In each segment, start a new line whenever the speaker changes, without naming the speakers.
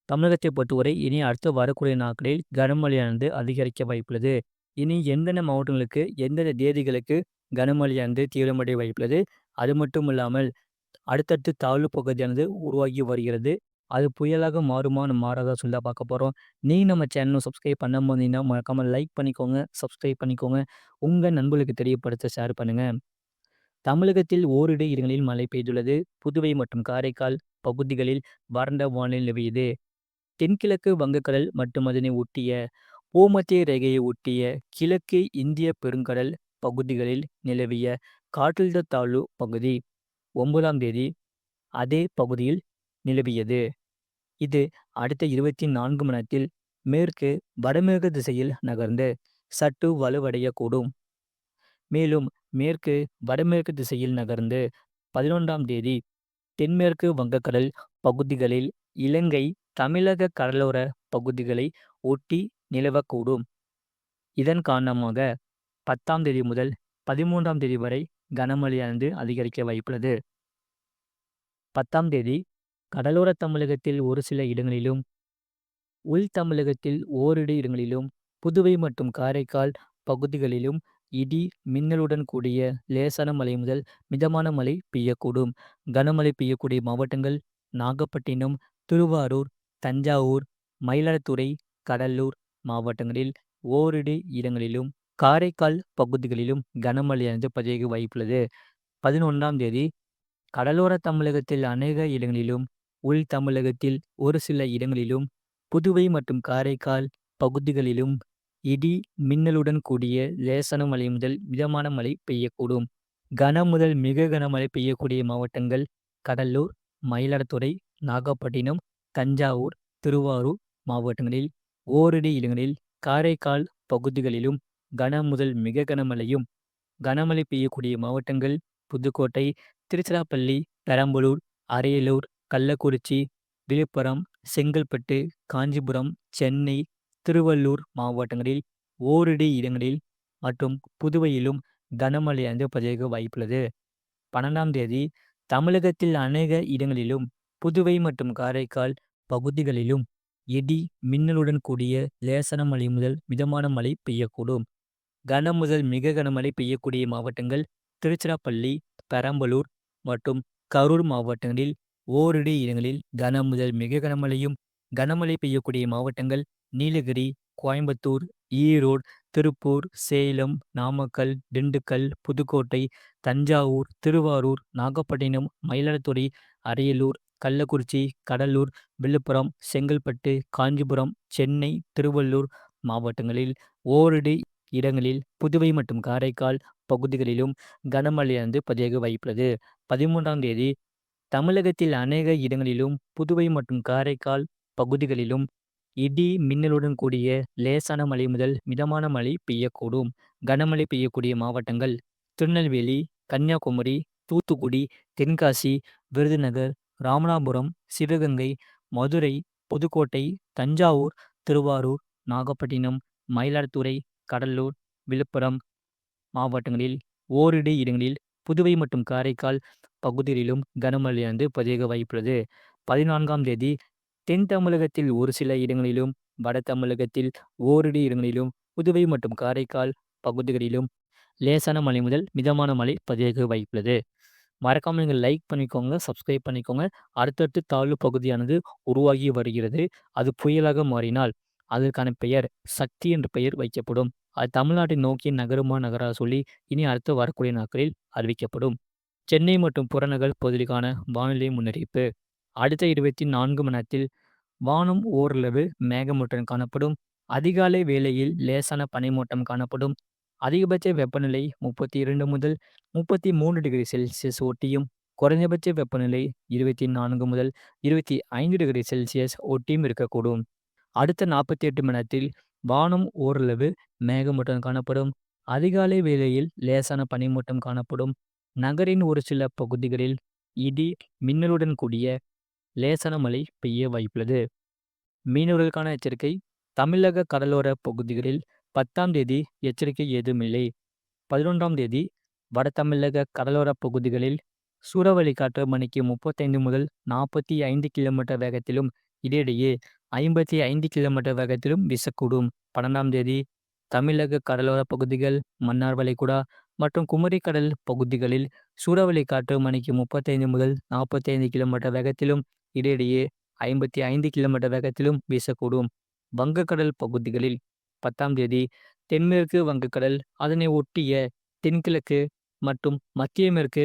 தமிழகத்தை பொறுத்தவரை இனி அடுத்து வரக்கூடிய நாட்களில் கனமழையானது அதிகரிக்க வாய்ப்புள்ளது. இனி எந்தெந்த மாவட்டங்களுக்கு, எந்தெந்த தேதிகளுக்கு கனமழையானது தீவிரமடைய வாய்ப்புள்ளது. அது மட்டும் இல்லாமல் அடுத்தடுத்து தாழ்வு பகுதியானது உருவாகி வருகிறது. அது புயலாக மாறுமா, மாறாதா சொல்லி தான் பார்க்க போறோம். நீங்க நம்ம சேனல சப்ஸ்கிரைப் பண்ணாம இருந்தீங்கன்னா, மறக்காம லைக் பண்ணிக்கோங்க, சப்ஸ்கிரைப் பண்ணிக்கோங்க. உங்க நண்பர்களுக்கு தெரியப்படுத்த ஷேர் பண்ணுங்க. தமிழகத்தில் ஓரிரு இடங்களில் மழை பெய்துள்ளது. புதுவை மற்றும் காரைக்கால் பகுதிகளில் வறண்ட வானிலை நிலவியது. தென்கிழக்கு வங்கக்கடல் மற்றும் அதனை ஒட்டிய பூமத்திய ரேகையை ஒட்டிய கிழக்கு இந்திய பெருங்கடல் பகுதிகளில் நிலவிய காற்றழுத்த தாழ்வு பகுதி 9ஆம் தேதி அதே பகுதியில் நிலவியது. இது அடுத்த 24 மணி நேரத்தில் மேற்கு வடமேற்கு திசையில் நகர்ந்து சற்று வலுவடையக்கூடும். மேலும் மேற்கு வடமேற்கு திசையில் நகர்ந்து 11ஆம் தேதி தென்மேற்கு வங்கக்கடல் பகுதிகளில் இலங்கை, தமிழக கடலோர பகுதிகளை ஒட்டி நிலவக்கூடும். இதன் காரணமாக 10ஆம் தேதி முதல் 13ஆம் தேதி வரை கனமழையானது அதிகரிக்க வாய்ப்புள்ளது. 10ஆம் தேதி கடலோர தமிழகத்தில் ஒரு சில இடங்களிலும், உள் தமிழகத்தில் ஓரிரு இடங்களிலும், புதுவை மற்றும் காரைக்கால் பகுதிகளிலும் இடி, மின்னலுடன் கூடிய லேசான மழை முதல் மிதமான மழை பெய்யக்கூடும். கனமழை பெய்யக்கூடிய மாவட்டங்கள் நாகப்பட்டினம், திருவாரூர், தஞ்சாவூர், மயிலாடுதுறை, கடலூர் மாவட்டங்களில் ஓரிரு இடங்களிலும், காரைக்கால் பகுதிகளிலும் கனமழையானது பதிவாக வாய்ப்புள்ளது. 11ஆம் தேதி கடலோர தமிழகத்தில் அநேக இடங்களிலும், உள் தமிழகத்தில் ஒரு சில இடங்களிலும், புதுவை மற்றும் காரைக்கால் பகுதிகளிலும் இடி, மின்னலுடன் கூடிய லேசான மழை முதல் மிதமான மழை பெய்யக்கூடும். கன முதல் மிக கனமழை பெய்யக்கூடிய மாவட்டங்கள் கடலூர், மயிலாடுதுறை, நாகப்பட்டினம், தஞ்சாவூர், திருவாரூர் மாவட்டங்களில் ஓரிரு இடங்களில், காரைக்கால் பகுதிகளிலும் கன முதல் மிக கனமழையும், கனமழை பெய்யக்கூடிய மாவட்டங்கள் புதுக்கோட்டை, திருச்சிராப்பள்ளி, பெரம்பலூர், அரியலூர், கள்ளக்குறிச்சி, விழுப்புரம், செங்கல்பட்டு, காஞ்சிபுரம், சென்னை, திருவள்ளூர் மாவட்டங்களில் ஓரிரு இடங்களில் மற்றும் புதுவையிலும் கனமழையானது பதிவாக வாய்ப்புள்ளது. 12ஆம் தேதி தமிழகத்தில் அநேக இடங்களிலும், புதுவை மற்றும் காரைக்கால் பகுதிகளிலும் இடி, மின்னலுடன் கூடிய லேசான மழை முதல் மிதமான மழை பெய்யக்கூடும். கன முதல் மிக கனமழை பெய்யக்கூடிய மாவட்டங்கள் திருச்சிராப்பள்ளி, பெரம்பலூர் மற்றும் கரூர் மாவட்டங்களில் ஓரிரு இடங்களில் கன முதல் மிக கனமழையும், கனமழை பெய்யக்கூடிய மாவட்டங்கள் நீலகிரி, கோயம்புத்தூர், ஈரோடு, திருப்பூர், சேலம், நாமக்கல், திண்டுக்கல், புதுக்கோட்டை, தஞ்சாவூர், திருவாரூர், நாகப்பட்டினம், மயிலாடுதுறை, அரியலூர், கள்ளக்குறிச்சி, கடலூர், விழுப்புரம், செங்கல்பட்டு, காஞ்சிபுரம், சென்னை, திருவள்ளூர் மாவட்டங்களில் ஓரிரு இடங்களில், புதுவை மற்றும் காரைக்கால் பகுதிகளிலும் கனமழையானது பதிவாக வாய்ப்புள்ளது. 13ஆம் தேதி தமிழகத்தில் அநேக இடங்களிலும், புதுவை மற்றும் காரைக்கால் பகுதிகளிலும் இடி, மின்னலுடன் கூடிய லேசான மழை முதல் மிதமான மழை பெய்யக்கூடும். கனமழை பெய்யக்கூடிய மாவட்டங்கள் திருநெல்வேலி, கன்னியாகுமரி, தூத்துக்குடி, தென்காசி, விருதுநகர், ராமநாதபுரம், சிவகங்கை, மதுரை, புதுக்கோட்டை, தஞ்சாவூர், திருவாரூர், நாகப்பட்டினம், மயிலாடுதுறை, கடலூர், விழுப்புரம் மாவட்டங்களில் ஓரிரு இடங்களில், புதுவை மற்றும் காரைக்கால் பகுதிகளிலும் கனமழையானது பதிவாக வாய்ப்புள்ளது. 14ஆம் தேதி தென் தமிழகத்தில் ஒரு சில இடங்களிலும், வட தமிழகத்தில் ஓரிரு இடங்களிலும், புதுவை மற்றும் காரைக்கால் பகுதிகளிலும் லேசான மழை முதல் மிதமான மழை பதிவாக வாய்ப்புள்ளது. மறக்காம நீங்கள் லைக் பண்ணிக்கோங்க, சப்ஸ்கிரைப் பண்ணிக்கோங்க. அடுத்தடுத்து தாழ்வு பகுதியானது உருவாகி வருகிறது. அது புயலாக மாறினால் அதற்கான பெயர் சக்தி என்ற பெயர் வைக்கப்படும். அது தமிழ்நாட்டை நோக்கி நகருமா நகரா சொல்லி இனி அடுத்து வரக்கூடிய நாட்களில் அறிவிக்கப்படும். சென்னை மற்றும் புறநகர் பகுதிகளுக்கான வானிலை முன்னறிவிப்பு. அடுத்த 24 மணி நேரத்தில் வானம் ஓரளவு மேகமூட்டம் காணப்படும். அதிகாலை வேளையில் லேசான பனிமூட்டம் காணப்படும். அதிகபட்ச வெப்பநிலை 32 முதல் 33 டிகிரி செல்சியஸ் ஒட்டியும், குறைந்தபட்ச வெப்பநிலை 24 முதல் 25 டிகிரி செல்சியஸ் ஒட்டியும் இருக்கக்கூடும். அடுத்த 48 மணி நேரத்தில் வானம் ஓரளவு மேகமூட்டம் காணப்படும். அதிகாலை வேளையில் லேசான பனிமூட்டம் காணப்படும். நகரின் ஒரு சில பகுதிகளில் இடி, மின்னலுடன் கூடிய லேசான மழை பெய்ய வாய்ப்புள்ளது. மீனவர்களுக்கான எச்சரிக்கை. தமிழக கடலோர பகுதிகளில் 10ஆம் தேதி எச்சரிக்கை ஏதுமில்லை. 11ஆம் தேதி வட தமிழக கடலோர பகுதிகளில் சூறாவளி காற்று மணிக்கு 35 முதல் 45 கிலோமீட்டர் வேகத்திலும், இடையிடையே 55 கிலோமீட்டர் வேகத்திலும் வீசக்கூடும். 12ஆம் தேதி தமிழக கடலோர பகுதிகள், மன்னார் வளைகுடா மற்றும் குமரி கடல் பகுதிகளில் சூறாவளி காற்று மணிக்கு 35 முதல் 45 கிலோமீட்டர் வேகத்திலும், இடையிடையே 55 கிலோமீட்டர் வேகத்திலும் வீசக்கூடும். வங்கக்கடல் பகுதிகளில் 10ஆம் தேதி தென்மேற்கு வங்கக்கடல், அதனை ஒட்டிய தென்கிழக்கு மற்றும் மத்திய மேற்கு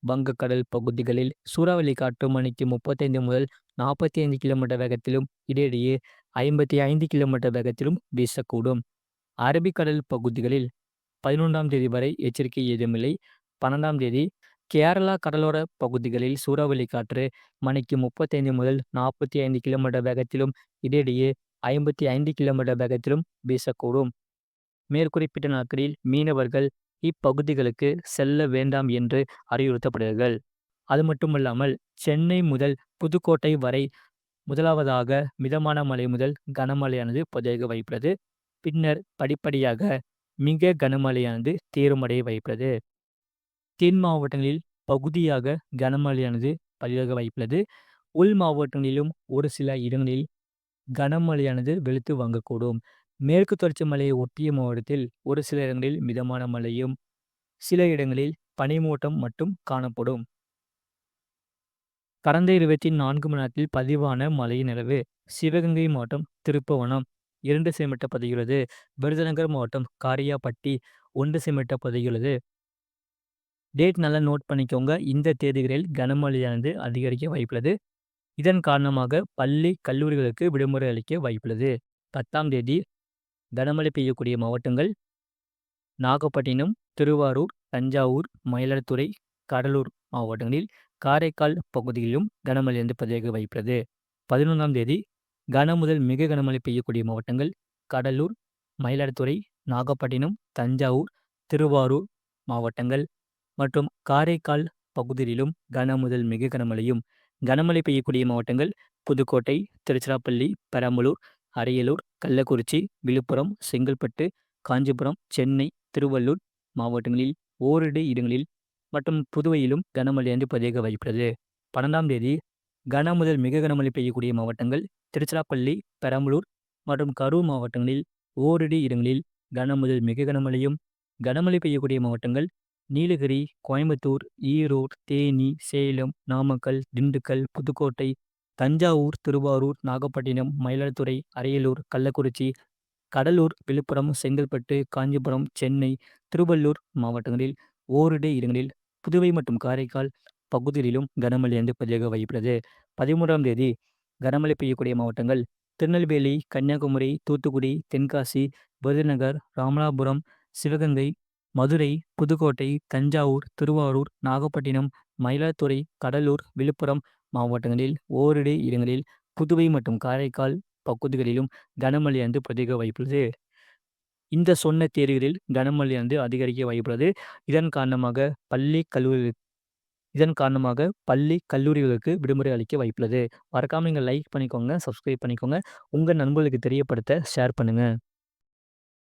வங்கக்கடல் பகுதிகளில் சூறாவளி காற்று மணிக்கு 35 முதல் 45 கிலோமீட்டர் வேகத்திலும், இடையிடையே 55 கிலோமீட்டர் வேகத்திலும் வீசக்கூடும். அரபிக்கடல் பகுதிகளில் 11ஆம் தேதி வரை எச்சரிக்கை ஏதுமில்லை. 12ஆம் தேதி கேரளா கடலோர பகுதிகளில் சூறாவளி காற்று மணிக்கு 35 முதல் 45 கிலோமீட்டர் வேகத்திலும், இடையிடையே 55 கிலோமீட்டர் வேகத்திலும் வீசக்கூடும். மேற்குறிப்பிட்ட நாட்களில் மீனவர்கள் இப்பகுதிகளுக்கு செல்ல வேண்டாம் என்று அறிவுறுத்தப்படுகிறார்கள். அது மட்டுமல்லாமல் சென்னை முதல் புதுக்கோட்டை வரை முதலாவதாக மிதமான மழை முதல் கனமழையானது பதிவாக வாய்ப்புள்ளது. பின்னர் படிப்படியாக மிக கனமழையானது தீவிரமடைய வாய்ப்புள்ளது. தென் மாவட்டங்களில் பகுதியாக கனமழையானது பதிவாக வாய்ப்புள்ளது. உள் மாவட்டங்களிலும் ஒரு சில இடங்களில் கனமழையானது வெளுத்து வாங்கக்கூடும். மேற்கு தொடர்ச்சி மலையை ஒட்டிய மாவட்டத்தில் ஒரு சில இடங்களில் மிதமான மழையும், சில இடங்களில் பனிமூட்டம் மட்டும் காணப்படும். கடந்த 24 மணி நேரத்தில் பதிவான மழையின் அளவு: சிவகங்கை மாவட்டம் திருப்புவனம் 2 சென்டிமீட்டர் பதிகிறது. விருதுநகர் மாவட்டம் காரியாபட்டி 1 சென்டிமீட்டர் பதிகிறது. டேட் நல்லா நோட் பண்ணிக்கோங்க. இந்த தேதிகளில் கனமழையானது அதிகரிக்க வாய்ப்புள்ளது. இதன் காரணமாக பள்ளி, கல்லூரிகளுக்கு விடுமுறை அளிக்க வாய்ப்புள்ளது. 10ஆம் தேதி கனமழை பெய்யக்கூடிய மாவட்டங்கள்: நாகப்பட்டினம், திருவாரூர், தஞ்சாவூர், மயிலாடுதுறை, கடலூர் மாவட்டங்களில், காரைக்கால் பகுதியிலும் கனமழை பதிவாக வாய்ப்புள்ளது. 11ஆம் தேதி கன முதல் மிக கனமழை பெய்யக்கூடிய மாவட்டங்கள்: கடலூர், மயிலாடுதுறை, நாகப்பட்டினம், தஞ்சாவூர், திருவாரூர் மாவட்டங்கள் மற்றும் காரைக்கால் பகுதிகளிலும் கன முதல் மிக கனமழையும். கனமழை பெய்யக்கூடிய மாவட்டங்கள்: புதுக்கோட்டை, திருச்சிராப்பள்ளி, பெரம்பலூர், அரியலூர், கள்ளக்குறிச்சி, விழுப்புரம், செங்கல்பட்டு, காஞ்சிபுரம், சென்னை, திருவள்ளூர் மாவட்டங்களில் ஓரிரு இடங்களில் மற்றும் புதுவையிலும் கனமழையானது பதிவாக வாய்ப்புள்ளது. 12ஆம் தேதி கன முதல் மிக கனமழை பெய்யக்கூடிய மாவட்டங்கள்: திருச்சிராப்பள்ளி, பெரம்பலூர் மற்றும் கரூர் மாவட்டங்களில் ஓரிரு இடங்களில் கன முதல் மிக கனமழையும். கனமழை பெய்யக்கூடிய மாவட்டங்கள்: நீலகிரி, கோயம்புத்தூர், ஈரோடு, தேனி, சேலம், நாமக்கல், திண்டுக்கல், புதுக்கோட்டை, தஞ்சாவூர், திருவாரூர், நாகப்பட்டினம், மயிலாடுதுறை, அரியலூர், கள்ளக்குறிச்சி, கடலூர், விழுப்புரம், செங்கல்பட்டு, காஞ்சிபுரம், சென்னை, திருவள்ளூர் மாவட்டங்களில் ஓரிரு இடங்களில், புதுவை மற்றும் காரைக்கால் பகுதிகளிலும் கனமழையானது பதிவாக வாய்ப்புள்ளது. 13ஆம் தேதி கனமழை பெய்யக்கூடிய மாவட்டங்கள்: திருநெல்வேலி, கன்னியாகுமரி, தூத்துக்குடி, தென்காசி, விருதுநகர், ராமநாதபுரம், சிவகங்கை, மதுரை, புதுக்கோட்டை, தஞ்சாவூர், திருவாரூர், நாகப்பட்டினம், மயிலாடுதுறை, கடலூர், விழுப்புரம் மாவட்டங்களில் ஓரிரு இடங்களில், புதுவை மற்றும் காரைக்கால் பகுதிகளிலும் கனமழையானது பதிவாக வாய்ப்புள்ளது. இந்த சொன்ன தேதிகளில் கனமழையானது அதிகரிக்க வாய்ப்புள்ளது. இதன் காரணமாக பள்ளி, கல்லூரிகளுக்கு விடுமுறை அளிக்க வாய்ப்புள்ளது. மறக்காம நீங்க லைக் பண்ணிக்கோங்க, சப்ஸ்கிரைப் பண்ணிக்கோங்க. உங்க நண்பர்களுக்கு தெரியப்படுத்த ஷேர் பண்ணுங்க.